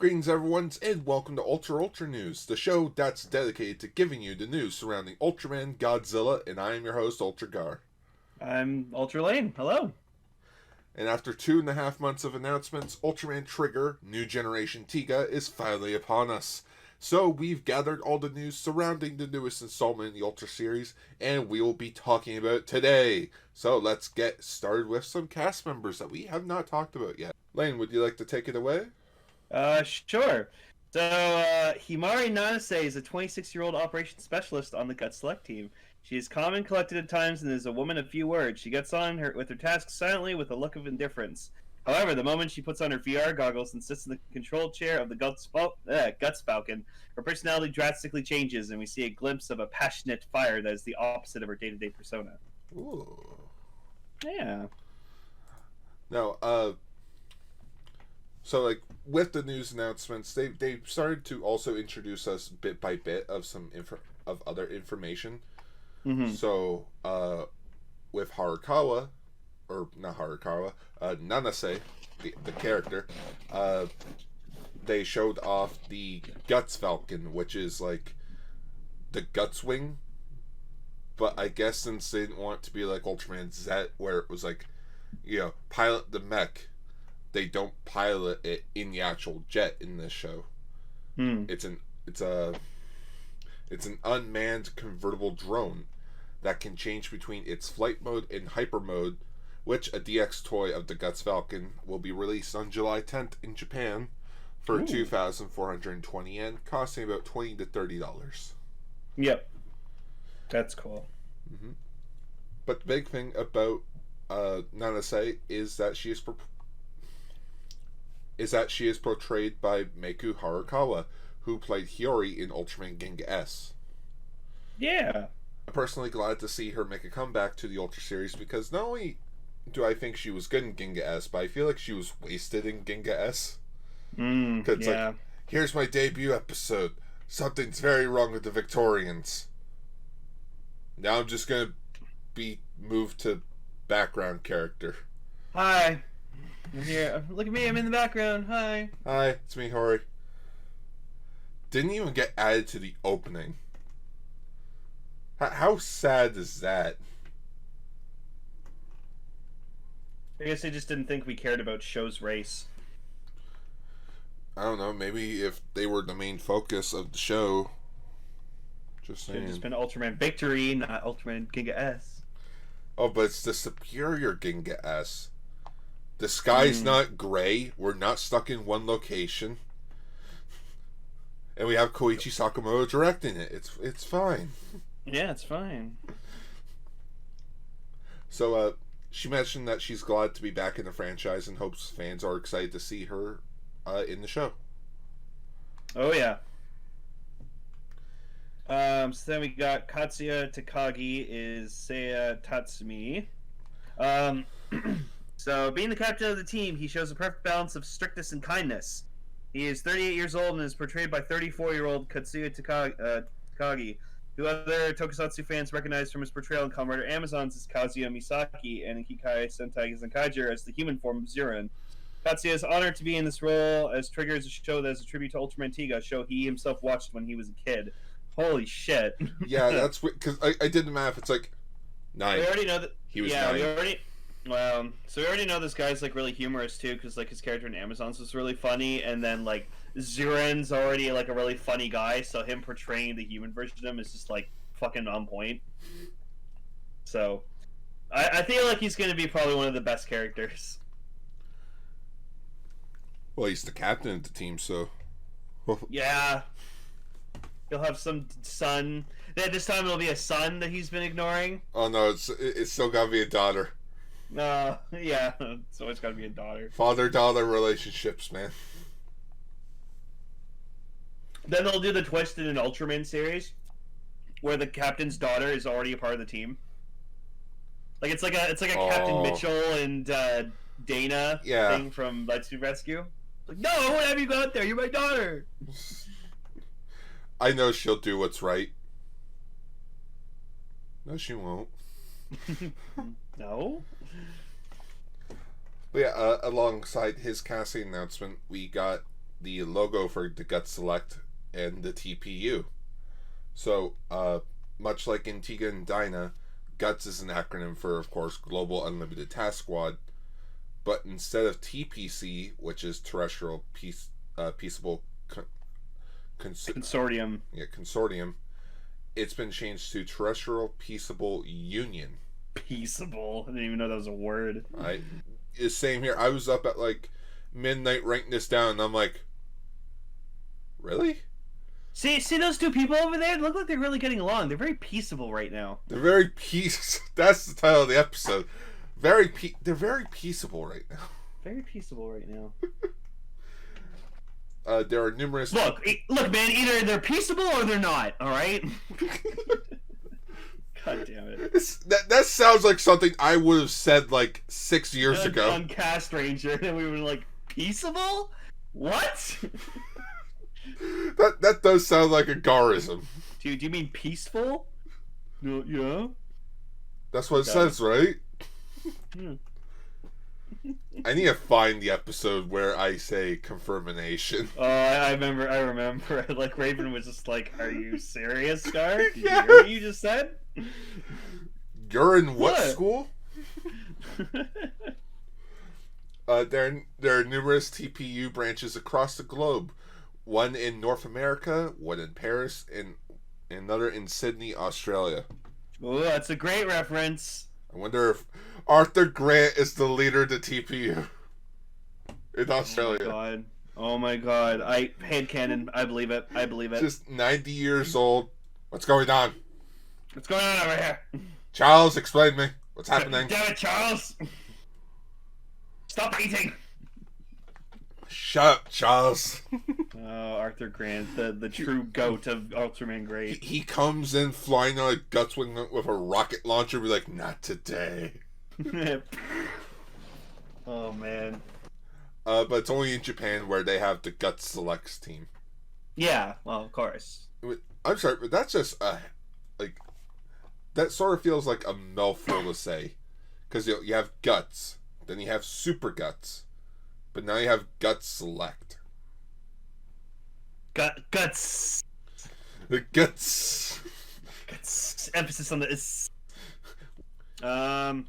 Greetings everyone, and welcome to Ultra News, the show that's dedicated to giving you the news surrounding Ultraman, Godzilla, and I am your host, Gar. I'm Ultra Lane. Hello. And after 2.5 months of announcements, Ultraman Trigger, New Generation Tiga, is finally upon us. So we've gathered all the news surrounding the newest installment in the Ultra series, and we will be talking about it today. So let's get started with some cast members that we have not talked about yet. Lane, would you like to take it away? Sure. So, Himari Nanase is a 26-year-old operations specialist on the Gut Select team. She is calm and collected at times and is a woman of few words. She gets on with her tasks silently with a look of indifference. However, the moment she puts on her VR goggles and sits in the control chair of the Guts Falcon, her personality drastically changes, and we see a glimpse of a passionate fire that is the opposite of her day-to-day persona. Ooh. Yeah. Now, so, like, with the news announcements, they started to also introduce us bit by bit of some other information. Mm-hmm. So, with Harukawa, or not Harukawa, Nanase, the character, they showed off the Guts Falcon, which is like the Guts Wing. But I guess since they didn't want it to be like Ultraman Z, where it was like, pilot the mech, they don't pilot it in the actual jet in this show. It's an unmanned convertible drone that can change between its flight mode and hyper mode, which a DX toy of the Guts Falcon will be released on July 10th in Japan for 2,420 yen, costing about $20 to $30. Yep. That's cool. Mm-hmm. But the big thing about Nanase is that she is portrayed by Meiko Harukawa, who played Hiyori in Ultraman Ginga S. Yeah. I'm personally glad to see her make a comeback to the Ultra series, because not only do I think she was good in Ginga S, but I feel like she was wasted in Ginga S. Because like, here's my debut episode. Something's very wrong with the Victorians. Now I'm just gonna be moved to background character. Hi. I'm here. Look at me, I'm in the background. Hi. Hi, it's me, Hori. Didn't even get added to the opening. How sad is that? I guess they just didn't think we cared about Show's race. I don't know, maybe if they were the main focus of the show. Just saying. Should have just been Ultraman Victory, not Ultraman Ginga S. Oh, but it's the superior Ginga S. The sky's not gray. We're not stuck in one location. And we have Koichi Sakamoto directing it. It's fine. Yeah, it's fine. So, she mentioned that she's glad to be back in the franchise and hopes fans are excited to see her in the show. Oh, yeah. So then we got Katsya Takagi is Seiya Tatsumi. So, being the captain of the team, he shows a perfect balance of strictness and kindness. He is 38 years old and is portrayed by 34-year-old Katsya Takagi, who other tokusatsu fans recognize from his portrayal in Kamen Rider Amazons as Kazuya Misaki and in Kikai Sentai Castrangers as the human form of Zuran. Katsya is honored to be in this role as Trigger is a show that is a tribute to Ultraman Tiga, a show he himself watched when he was a kid. Holy shit. Yeah, that's because I did the math. It's like 9. We already know that. He was 9. So we already know this guy's like really humorous too, because like his character in Amazons was really funny, and then like Zuran's already like a really funny guy, so him portraying the human version of him is just like fucking on point. So I feel like he's gonna be probably one of the best characters. Well, he's the captain of the team, so yeah. He'll have some son. This time it'll be a son that he's been ignoring. Oh no, it's still gotta be a daughter. Yeah, it's always gotta be a daughter. Father-daughter relationships, man. Then they'll do the twist in an Ultraman series, where the captain's daughter is already a part of the team. Like it's like a Captain Mitchell and Dana thing from Lightspeed Rescue. Like, no, I won't have you go out there. You're my daughter. I know she'll do what's right. No, she won't. No? But yeah, alongside his casting announcement, we got the logo for the Gut Select and the TPU. So, much like in Tiga and Dyna, GUTS is an acronym for, of course, Global Unlimited Task Squad. But instead of TPC, which is Terrestrial Peaceable Consortium. Yeah, Consortium, it's been changed to Terrestrial Peaceable Union. Peaceable? I didn't even know that was a word. It's same here. I was up at like midnight writing this down, and I'm like, really? See those two people over there? They look like they're really getting along. They're very peaceable right now. They're very That's the title of the episode. They're very peaceable right now. Very peaceable right now. There are numerous. Look, man. Either they're peaceable or they're not. All right. God damn it. That sounds like something I would have said like 6 years ago on Castranger, and we were like, peaceable? What? That does sound like a Garism. Dude, do you mean peaceful? No, yeah. That's what it says, right? Hmm. I need to find the episode where I say confirmation. Oh, I remember. Like, Raven was just like, "Are you serious, Scar? Did you Yes. hear what you just said?" You're in what school? There are numerous TPU branches across the globe. One in North America, one in Paris, and another in Sydney, Australia. Oh, that's a great reference. I wonder if Arthur Grant is the leader of the TPU in Australia. Oh my god. Headcanon. I believe it. Just 90 years old. What's going on? What's going on over here? Charles, explain to me. What's happening? Damn it, Charles! Stop eating! Shut up, Charles. Oh, Arthur Grant, the true goat of Ultraman Great. He comes in flying on a Gutswing with a rocket launcher. Be like, not today. Oh man. But it's only in Japan where they have the Guts Selects team. Yeah, well, of course. I'm sorry, but that's just that sort of feels like a mouthful to say, because you have Guts, then you have Super Guts, but now you have Guts Select. Guts. The Guts. Emphasis on the is. Alright,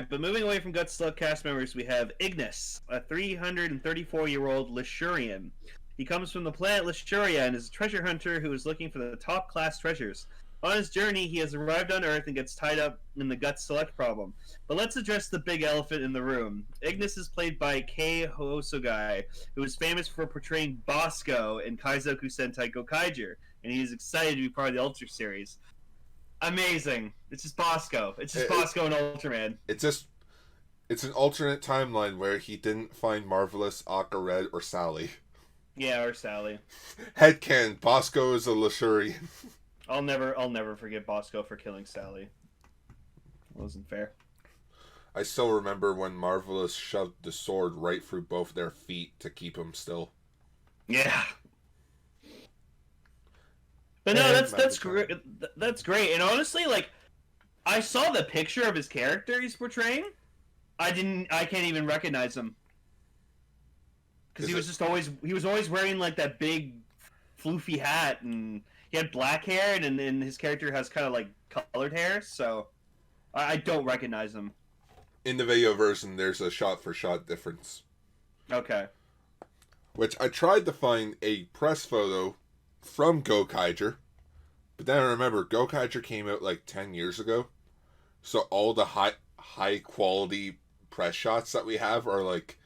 but moving away from Guts Select cast members, we have Ignis, a 334-year-old Lishurian. He comes from the planet Lishuria and is a treasure hunter who is looking for the top-class treasures. On his journey, he has arrived on Earth and gets tied up in the Guts Select problem. But let's address the big elephant in the room. Ignis is played by Kei Hosogai, who is famous for portraying Bosco in Kaizoku Sentai Gokaiger, and he is excited to be part of the Ultra series. Amazing. It's just Bosco. Bosco and Ultraman. It's an alternate timeline where he didn't find Marvelous, Akka Red, or Sally. Yeah, or Sally. Headcanon, Bosco is a Lashurian. I'll never forget Bosco for killing Sally. It wasn't fair. I still remember when Marvelous shoved the sword right through both their feet to keep him still. Yeah. But no, that's great. That's great. And honestly, like, I saw the picture of his character he's portraying. I can't even recognize him because he was always wearing like that big floofy hat, and he had black hair, and then his character has kind of like colored hair, so I don't recognize him. In the video version, there's a shot-for-shot difference. Okay. Which I tried to find a press photo from Gokaiger, but then I remember Gokaiger came out like 10 years ago, so all the high quality press shots that we have are like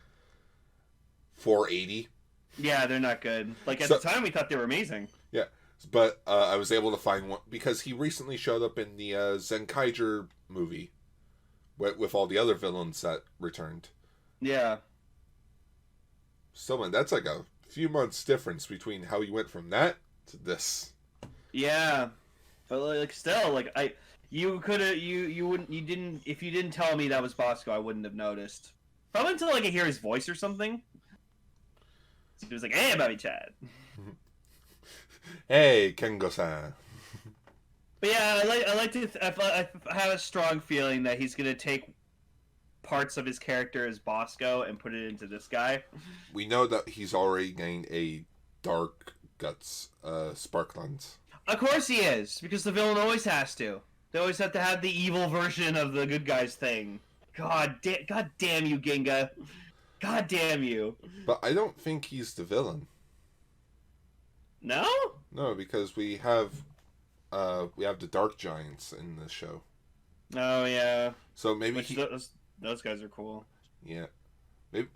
480. Yeah, they're not good. Like at the time, we thought they were amazing. Yeah, but I was able to find one because he recently showed up in the Zenkaiger movie with all the other villains that returned. Yeah. So man, that's like a few months difference between how you went from that to this. Yeah, but like still, like if you didn't tell me that was Bosco, I wouldn't have noticed. Probably until like I hear his voice or something. So he was like, "Hey, Bobby Chad." Hey, Kengo-san. But yeah, I have a strong feeling that he's gonna take parts of his character as Bosco and put it into this guy. We know that he's already getting a dark guts Sparklands. Of course he is, because the villain always has to. They always have to have the evil version of the good guys thing. God damn you, Ginga. God damn you. But I don't think he's the villain. No? No, because we have the Dark Giants in the show. Oh, yeah. So maybe those guys are cool. Yeah.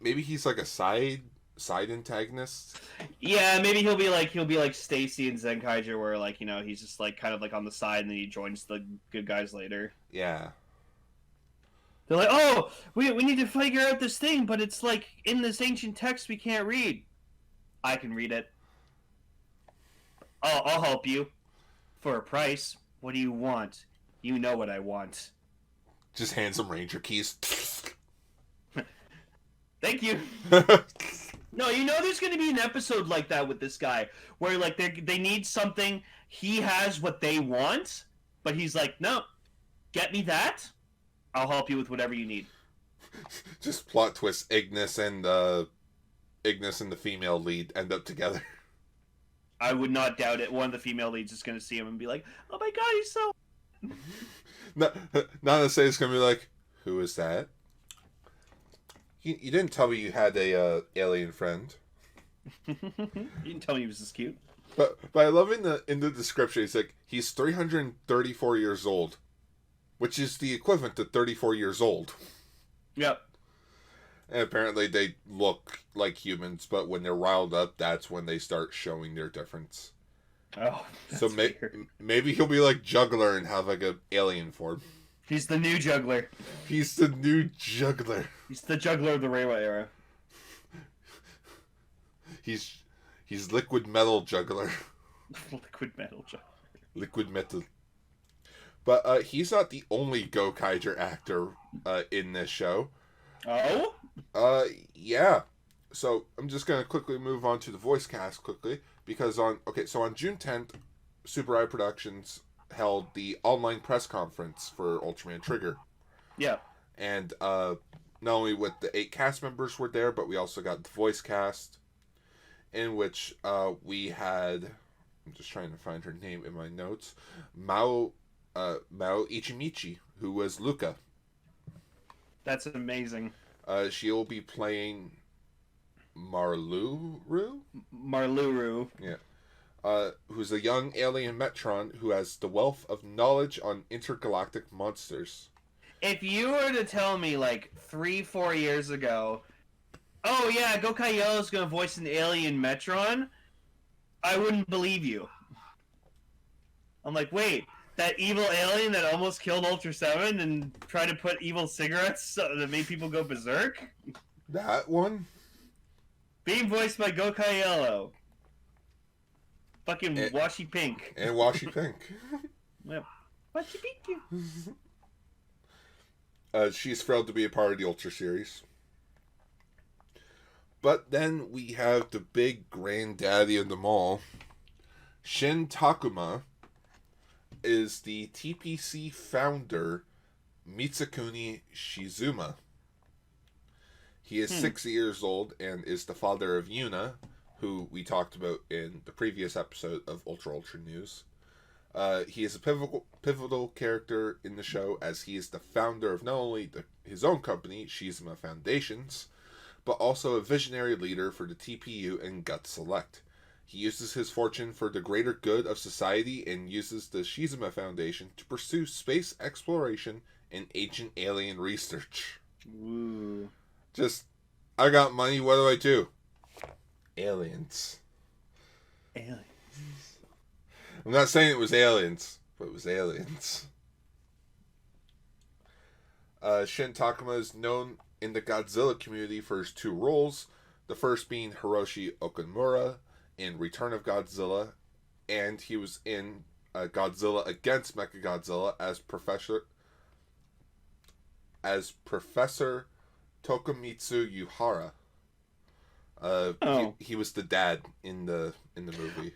Maybe he's like a side antagonist. Yeah, maybe he'll be like Stacy and Zenkaiger, where like, you know, he's just like kind of like on the side and then he joins the good guys later. Yeah. They're like, oh, we need to figure out this thing, but it's like in this ancient text we can't read. I can read it. I'll help you. For a price. What do you want? You know what I want. Just hands him Ranger keys. Thank you. No, you know there's going to be an episode like that with this guy, where like they need something, he has what they want, but he's like, no, get me that, I'll help you with whatever you need. Just plot twist, Ignis and the female lead end up together. I would not doubt it. One of the female leads is going to see him and be like, oh my god, he's so... Nana say it's going to be like, who is that? You didn't tell me you had a alien friend. You didn't tell me he was this cute. But I love in the description, it's like, he's 334 years old, which is the equivalent to 34 years old. Yep. And apparently they look like humans, but when they're riled up, that's when they start showing their difference. Oh, so maybe he'll be like Juggler and have like an alien form. He's the new Juggler. He's the new Juggler. He's the Juggler of the Reiwa era. He's Liquid Metal Juggler. Liquid Metal Juggler. Liquid Metal. But he's not the only Gokaiger actor in this show. Oh? Yeah. So I'm just gonna quickly move on to the voice cast quickly, because on June 10th, Super Eye Productions held the online press conference for Ultraman Trigger. Yeah. And not only with the 8 cast members were there, but we also got the voice cast, in which we had, I'm just trying to find her name in my notes, Mao Ichimichi, who was Luca. That's amazing. She will be playing Marluru? Marluru. Yeah. Who's a young alien Metron who has the wealth of knowledge on intergalactic monsters. If you were to tell me, like, 3-4 years ago, oh yeah, Gokai Yellow's gonna voice an alien Metron, I wouldn't believe you. I'm like, wait, that evil alien that almost killed Ultra 7 and tried to put evil cigarettes that made people go berserk? That one? Being voiced by Gokai Yellow. Fucking Washi Pink. And Washi Pink. Yep. Washi Pink. She's thrilled to be a part of the Ultra series. But then we have the big granddaddy of them all. Shin Takuma is the TPC founder, Mitsukuni Shizuma. He is 6 years old and is the father of Yuna, who we talked about in the previous episode of Ultra News. He is a pivotal character in the show, as he is the founder of not only his own company, Shizuma Foundations, but also a visionary leader for the TPU and Gut Select. He uses his fortune for the greater good of society and uses the Shizuma Foundation to pursue space exploration and ancient alien research. Ooh. Just, I got money, what do I do? Aliens. Aliens. I'm not saying it was aliens, but it was aliens. Shin Takuma is known in the Godzilla community for his 2 roles, the first being Hiroshi Okamura in Return of Godzilla, and he was in Godzilla Against Mechagodzilla as Professor Tokumitsu Yuhara. He was the dad in the movie.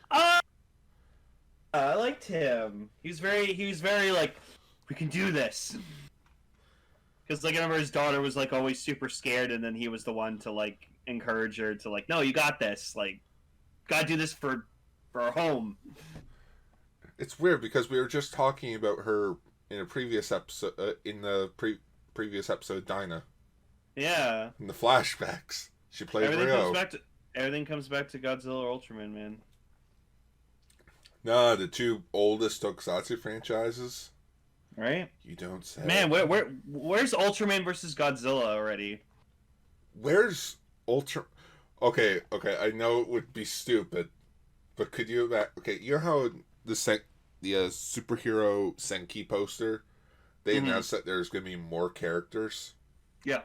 I liked him. He was very like, we can do this. Because like I remember his daughter was like always super scared, and then he was the one to like encourage her to like, no, you got this. Like, gotta do this for our home. It's weird because we were just talking about her in a previous episode, in the previous episode, Dinah. Yeah. In the flashbacks, she played Ryo. Everything comes back to Godzilla or Ultraman, man. Nah, the two oldest tokusatsu franchises. Right? You don't say. Man, where's Ultraman versus Godzilla already? Where's Ultra? Okay, I know it would be stupid, but could you imagine? Okay, you know how the superhero Senki poster, they announced that there's going to be more characters. Yeah.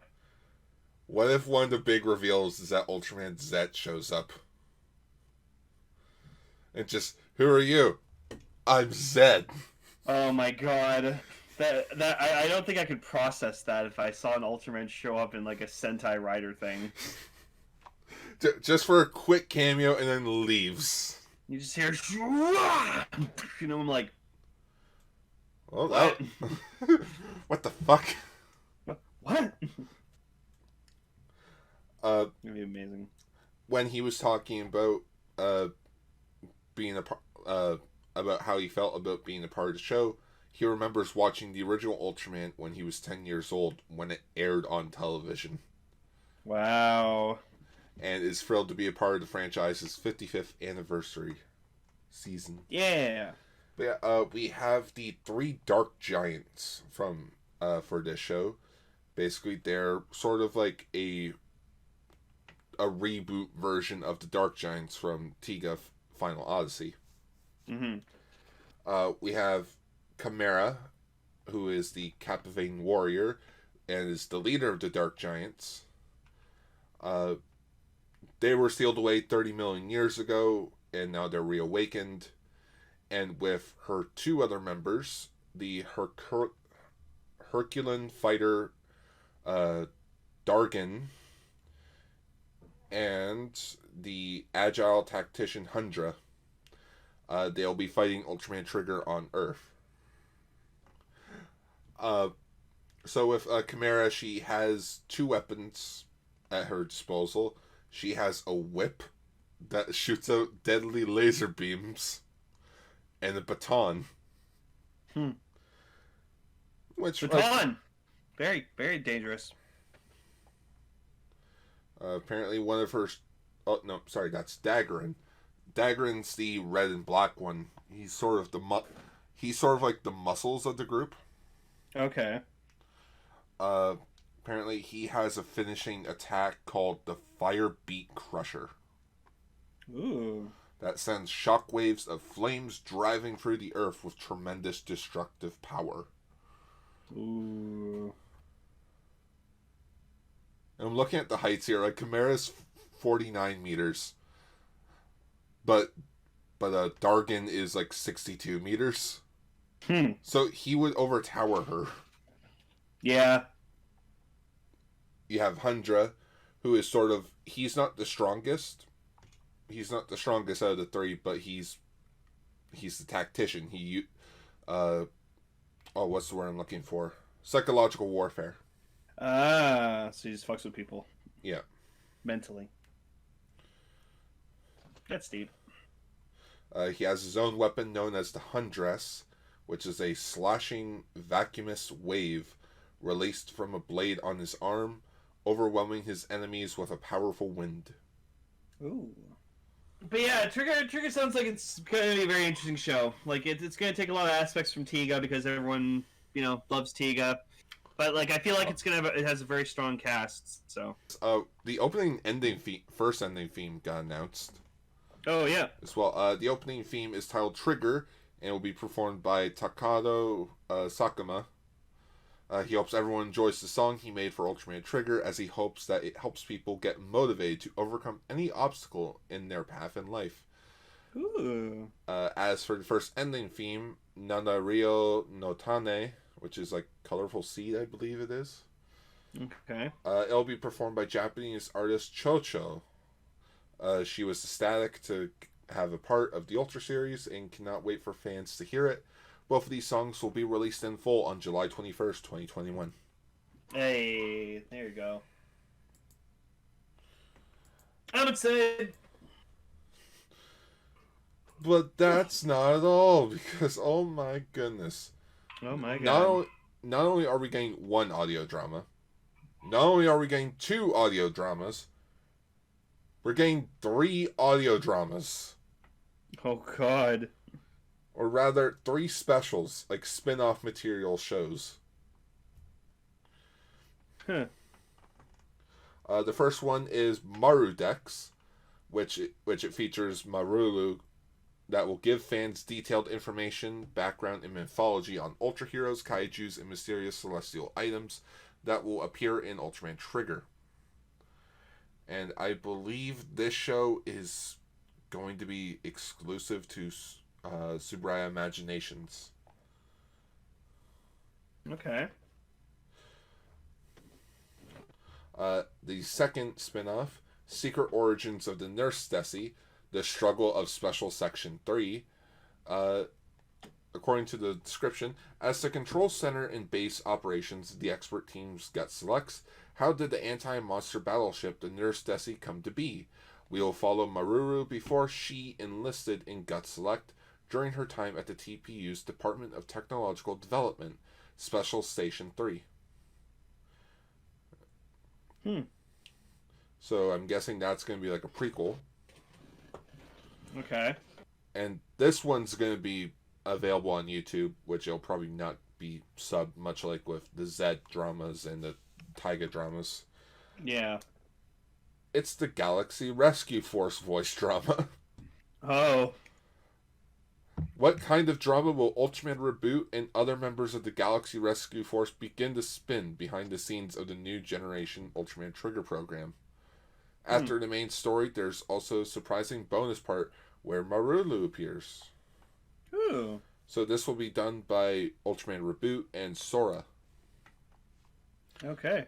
What if one of the big reveals is that Ultraman Z shows up? And just, who are you? I'm Zed. Oh my god. I don't think I could process that if I saw an Ultraman show up in like a Sentai Rider thing. Just for a quick cameo and then leaves. You just hear, you know, I'm like, well, what? What the fuck? What? It'd be amazing. When he was talking about being about how he felt about being a part of the show, he remembers watching the original Ultraman when he was 10 years old when it aired on television. Wow. And is thrilled to be a part of the franchise's 55th anniversary season. Yeah. But yeah, we have the three Dark Giants from for this show. Basically, they're sort of like a reboot version of the Dark Giants from Tiga Final Odyssey. We have Chimera, who is the captivating warrior and is the leader of the Dark Giants. They were sealed away 30 million years ago, and now they're reawakened. And with her two other members, the Herculean fighter Dargan and the agile tactician Hundra, they'll be fighting Ultraman Trigger on Earth. So with Chimera, she has two weapons at her disposal. She has a whip that shoots out deadly laser beams, and a baton. Baton! Very, very dangerous. Apparently one of her... Oh, no, sorry, that's Daggerin. Daggerin's the red and black one. He's sort of he's sort of like the muscles of the group. Okay. Apparently he has a finishing attack called the Fire Beat Crusher. Ooh. That sends shockwaves of flames driving through the earth with tremendous destructive power. Ooh. And I'm looking at the heights here. Like, Chimera's 49 meters. But Dargan is like 62 meters. So he would overtower her. Yeah. You have Hundra, who is sort of... He's not the strongest. He's not the strongest out of the three, but he's the tactician. What's the word I'm looking for? Psychological warfare. So he just fucks with people. Yeah. Mentally. That's deep. He has his own weapon known as the Hundress, which is a slashing vacuumous wave released from a blade on his arm, overwhelming his enemies with a powerful wind. Ooh. But yeah, Trigger sounds like it's going to be a very interesting show. Like, it's going to take a lot of aspects from Tiga because everyone, loves Tiga. But, like, I feel like it has a very strong cast, so. The first ending theme got announced. Oh, yeah. As well. The opening theme is titled Trigger, and will be performed by Takado Sakuma. He hopes everyone enjoys the song he made for Ultraman Trigger, as he hopes that it helps people get motivated to overcome any obstacle in their path in life. Ooh. As for the first ending theme, Nanario no Tane, which is like Colorful Seed, I believe it is. Okay. It'll be performed by Japanese artist Chocho. She was ecstatic to have a part of the Ultra series and cannot wait for fans to hear it. Both of these songs will be released in full on July 21st, 2021. Hey, there you go. I'm excited. But that's not all, because oh my goodness. Oh my Not god. only, not only are we getting one audio drama, not only are we getting two audio dramas, we're getting three audio dramas. Oh god. Or rather, three specials, like spin-off material shows. Huh. The first one is Marudex, which it features Marulu that will give fans detailed information, background, and mythology on ultra heroes, kaijus, and mysterious celestial items that will appear in Ultraman Trigger. And I believe this show is going to be exclusive to Subraya Imaginations. Okay. The second spin-off, Secret Origins of the Nurse Desi, The Struggle of Special Section 3. According to the description, as the control center in base operations, the expert teams get selects. How did the anti-monster battleship, the Nurse Desi, come to be? We will follow Maruru before she enlisted in Gut Select during her time at the TPU's Department of Technological Development, Special Station 3. So I'm guessing that's going to be like a prequel. Okay. And this one's going to be available on YouTube, which it'll probably not be subbed, much like with the Z dramas and the Taiga dramas. Yeah. It's the Galaxy Rescue Force voice drama. Oh. What kind of drama will Ultraman Reboot and other members of the Galaxy Rescue Force begin to spin behind the scenes of the new generation Ultraman Trigger program? After the main story, there's also a surprising bonus part where Marulu appears. Ooh. So this will be done by Ultraman Reboot and Sora. Okay.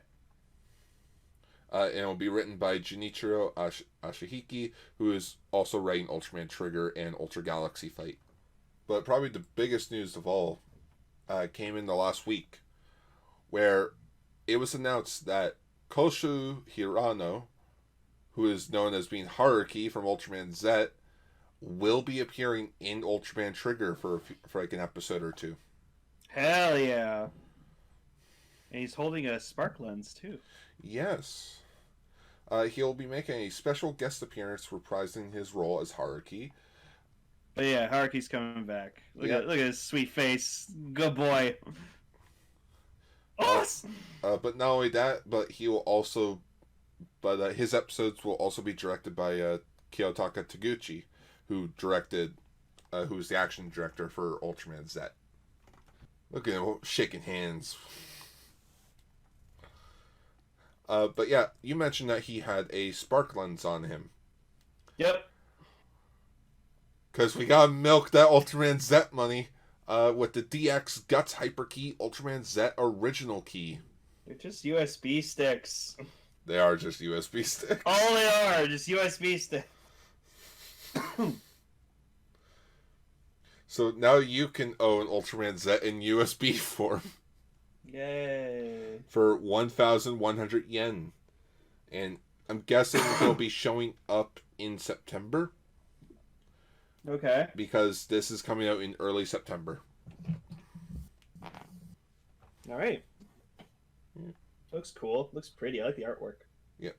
And it will be written by Junichiro Ashihiki, who is also writing Ultraman Trigger and Ultra Galaxy Fight. But probably the biggest news of all came in the last week, where it was announced that Koshu Hirano, who is known as being Haruki from Ultraman Z, will be appearing in Ultraman Trigger for like an episode or two. Hell yeah. And he's holding a spark lens, too. Yes. He'll be making a special guest appearance reprising his role as Haruki. But yeah, Haruki's coming back. Look at his sweet face. Good boy. Awesome! But not only that, but he will also... But his episodes will also be directed by Kiyotaka Taguchi, who directed... who's the action director for Ultraman Z. Look at him shaking hands. But yeah, you mentioned that he had a spark lens on him. Yep. Because we gotta milk that Ultraman Z money with the DX Guts Hyper Key Ultraman Z Original Key. They're just USB sticks. They are just USB sticks. All they are, just USB sticks. So now you can own Ultraman Z in USB form. Yay. For 1,100 yen. And I'm guessing he'll be showing up in September. Okay. Because this is coming out in early September. Alright. Looks cool. Looks pretty. I like the artwork. Yep.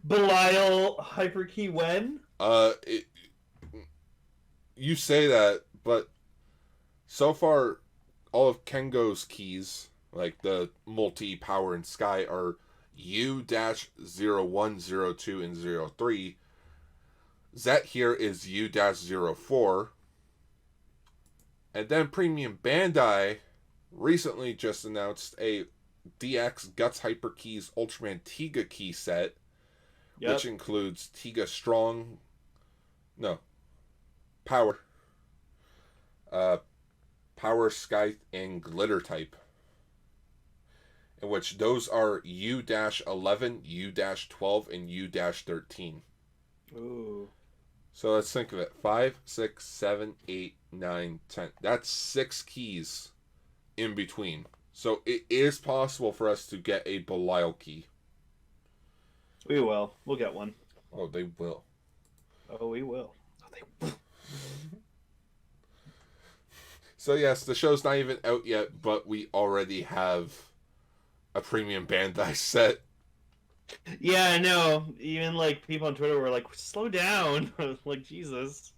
Belial Hyperkey when? You say that, but so far, all of Kengo's keys, like the multi, power, and sky, are U-01, 02, and 03. Zet here is U-04. And then Premium Bandai recently just announced a DX Guts Hyper Keys Ultraman Tiga key set, which includes Tiga Strong, Power, Power, Sky, and Glitter type. In which those are U-11, U-12, and U-13. Ooh. So let's think of it. 5, 6, 7, 8, 9, 10. That's 6 keys in between. So it is possible for us to get a Belial key. We will. We'll get one. Oh, they will. Oh, we will. Oh, they will. So yes, the show's not even out yet, but we already have a premium Bandai set. Yeah, I know. Even like people on Twitter were like, "Slow down!" Like Jesus.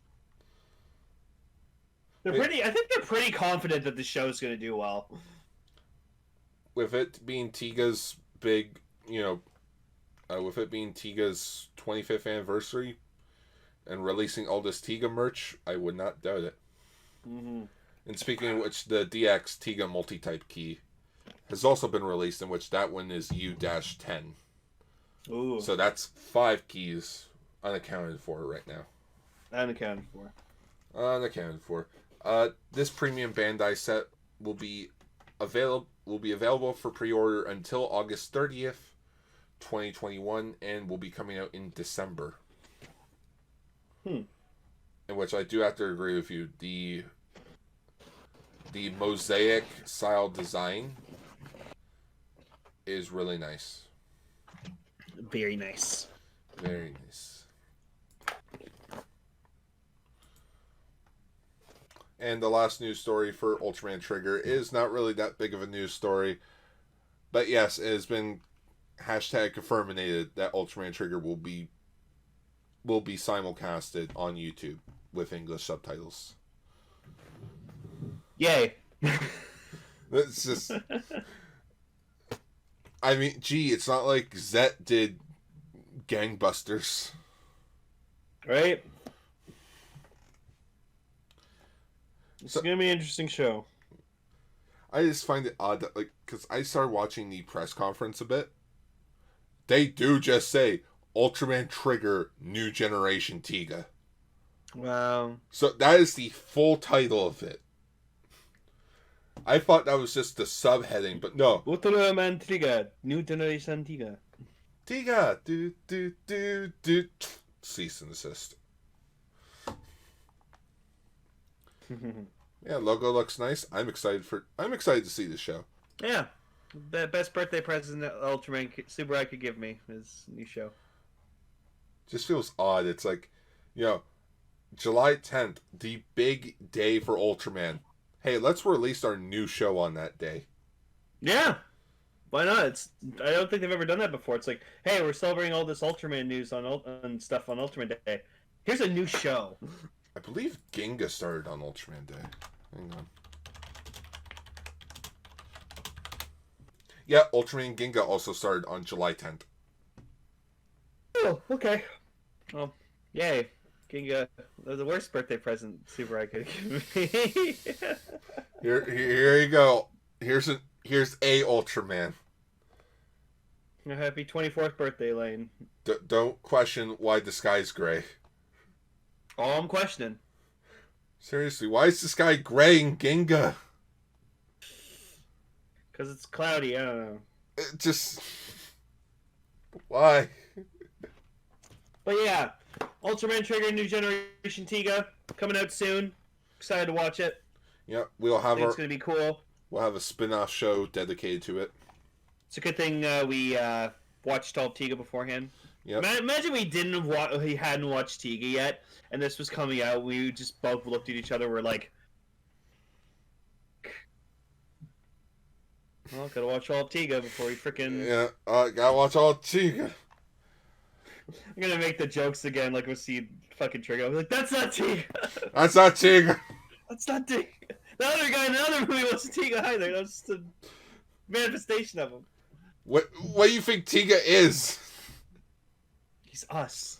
They're pretty. I think they're pretty confident that the show's going to do well. With it being Tiga's big, with it being Tiga's 25th anniversary, and releasing all this Tiga merch, I would not doubt it. Mm-hmm. And speaking of which, the DX Tiga multi-type key has also been released, in which that one is U-10. Ooh. So that's 5 keys unaccounted for right now. Unaccounted for. Unaccounted for. This premium Bandai set will be available for pre-order until August 30th, 2021, and will be coming out in December. In which I do have to agree with you. The mosaic style design is really nice. Very nice. Very nice. And the last news story for Ultraman Trigger is not really that big of a news story. But yes, it has been #confirminated that Ultraman Trigger will be simulcasted on YouTube with English subtitles. Yay. It's just... I mean, gee, it's not like Zet did Gangbusters. Right? It's going to be an interesting show. I just find it odd that, because I started watching the press conference a bit. They do just say, Ultraman Trigger New Generation Tiga. Wow. So that is the full title of it. I thought that was just the subheading, but no. Ultraman Trigger, New Generation Tiga. Tiga! Do. Cease and desist. Yeah, logo looks nice. I'm excited to see the show. Yeah. The best birthday present that Ultraman Super could give me is a new show. Just feels odd. It's like, July 10th, the big day for Ultraman. Hey, let's release our new show on that day. Yeah. Why not? I don't think they've ever done that before. It's like, hey, we're celebrating all this Ultraman news on stuff on Ultraman Day. Here's a new show. I believe Ginga started on Ultraman Day. Hang on. Yeah, Ultraman Ginga also started on July 10th. Oh, okay. Well, yay. Ginga, the worst birthday present Super I could give me. Here you go. Here's a Ultraman. Happy 24th birthday, Lane. Don't question why the sky's gray. Oh, I'm questioning. Seriously, why is the sky gray in Ginga? Because it's cloudy, I don't know. It just... Why? But yeah, Ultraman Trigger New Generation Tiga coming out soon. Excited to watch it. Yeah, we'll have It's going to be cool. We'll have a spin-off show dedicated to it. It's a good thing we watched all of Tiga beforehand. Yep. Imagine we hadn't watched Tiga yet, and this was coming out. We just both looked at each other. We're like, "Well, gotta watch all of Tiga before we freaking." Yeah, gotta watch all of Tiga. I'm gonna make the jokes again, like we'll see fucking Trigger. I'll be like, "That's not Tiga. That's not Tiga. That's not Tiga." The other guy in the other movie wasn't Tiga either. That was just a manifestation of him. What do you think Tiga is? He's us.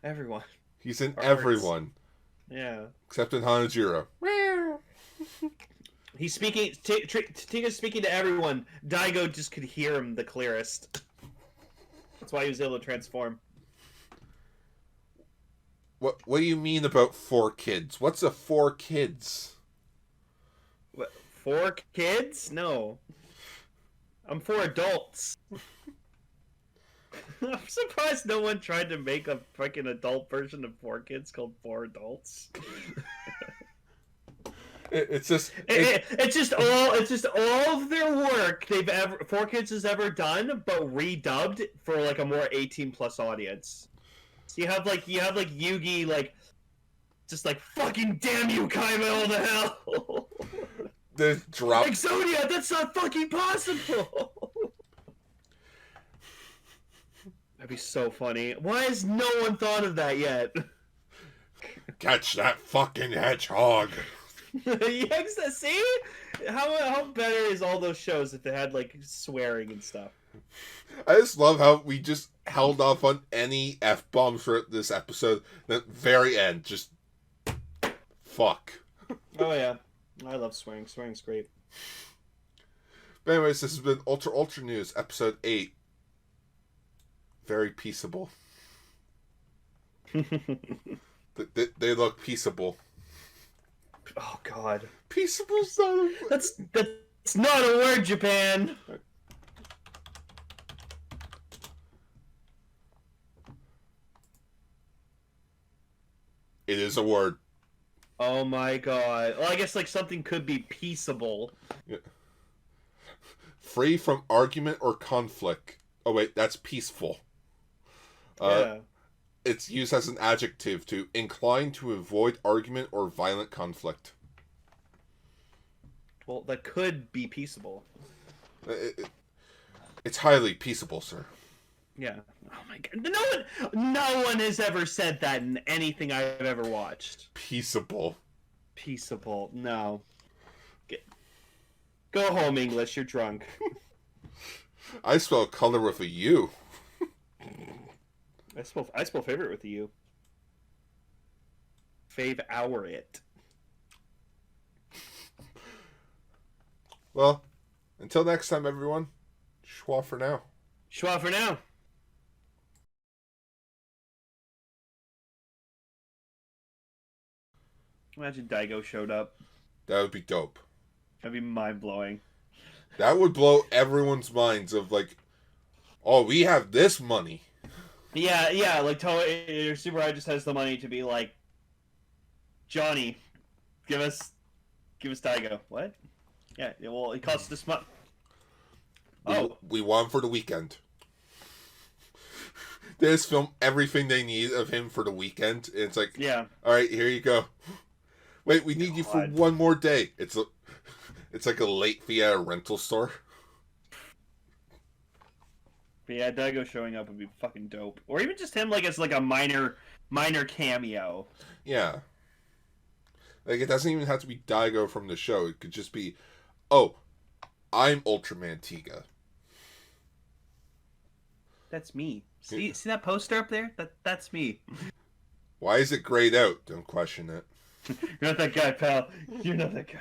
Everyone. He's in Our everyone. Hearts. Yeah. Except in Hanajiro. He's speaking. Tiga's speaking to everyone. Daigo just could hear him the clearest. That's why he was able to transform. What do you mean about 4 kids? What's a 4 kids? What, 4 kids? No. I'm 4 adults. I'm surprised no one tried to make a fucking adult version of 4 kids called 4 adults. It's just It's just all of their work Four Kids has ever done, but redubbed for like a more 18+ audience. So you have like Yugi like just like fucking damn you, Kaimo, the hell. the drop. Exodia, that's not fucking possible. That'd be so funny. Why has no one thought of that yet? Catch that fucking hedgehog. See? How better is all those shows if they had like swearing and stuff? I just love how we just held off on any F-bombs for this episode. The very end, just fuck. Oh yeah. I love swearing. Swearing's great. But anyways, this has been Ultra News, episode 8. Very peaceable. They look peaceable. Oh God. Peaceable's not a... That's not a word, Japan. It is a word. Oh my God. Well, I guess like something could be peaceable. Yeah. Free from argument or conflict. Oh wait, that's peaceful. Yeah. It's used as an adjective to incline to avoid argument or violent conflict. Well, that could be peaceable. It's highly peaceable, sir. Yeah. Oh my God. No one has ever said that in anything I've ever watched. Peaceable. Peaceable. No. Go home, English. You're drunk. I spell color with a U. I spell favorite with a U. Fave it. Well, until next time, everyone. Schwa for now. Schwa for now. Imagine Daigo showed up. That would be dope. That'd be mind-blowing. That would blow everyone's minds of like, oh, we have this money. Yeah, like your Super just has the money to be like, Johnny, give us Daigo. What? Yeah, well, it costs this much. We want for the weekend. They just film everything they need of him for the weekend. And it's like, yeah, all right, here you go. Wait, we need you for one more day. It's like a late fee at a rental store. But yeah, Daigo showing up would be fucking dope. Or even just him like as like a minor cameo. Yeah. Like it doesn't even have to be Daigo from the show. It could just be, oh, I'm Ultraman Trigger. That's me. See that poster up there? That's me. Why is it grayed out? Don't question it. You're not that guy, pal. You're not that guy.